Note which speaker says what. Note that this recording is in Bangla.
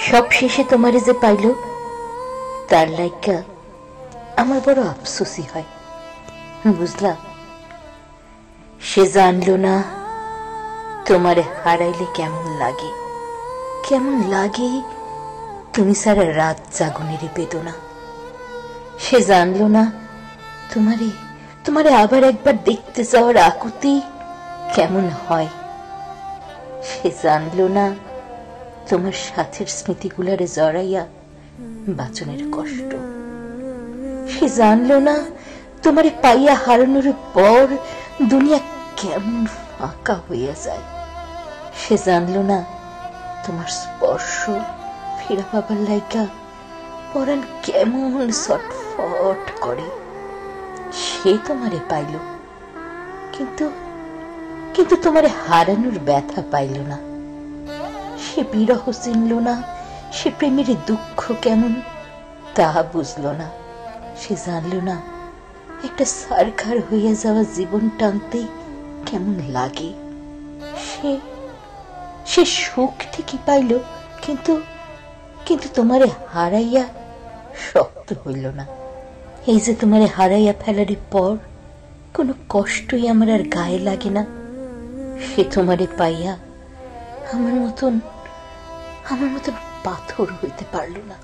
Speaker 1: সব শেষে তোমারে যে পাইল তার লাইগা আমার বড় আফসোসই হয়, বুঝলা? সে জানলো না তোমারে হারাইলে কেমন লাগে, কেমন লাগে তুমি সারা রাত জাগনের বেদনা। সে জানলো না তোমারে তোমারে আবার একবার দেখতে যাওয়ার আকুতি কেমন হয়। সে জানলো না তোমার সাথের স্মৃতিগুলারে জড়াইয়া বাঁচনের কষ্ট। সে জানলো না তোমারে পাইয়া হারানোর পর দুনিয়া কেমন ফাঁকা হইয়া যায়। সে জানলো না তোমার স্পর্শ ফিরা পাবার লাইগা পরাণ কেমন ছটফট করে। সে তোমারে পাইল, কিন্তু কিন্তু তোমারে হারানোর ব্যথা পাইল না। সে বিরহ চিনল না, সে প্রেমের দুঃখ কেমন তা বুঝল না। সে জানল না একটা সারখার হইয়া যাওয়া জীবন টানতে কেমন লাগে। সে সে সুখ ঠিকই পাইল, কিন্তু কিন্তু তোমারে হারাইয়া শক্ত হইল না। এই যে তোমারে হারাইয়া ফেলার পর কোনো কষ্টই আমার আর গায়ে লাগে না। সে তোমারে পাইয়া আমার মতন পাথর হইতে পারল না।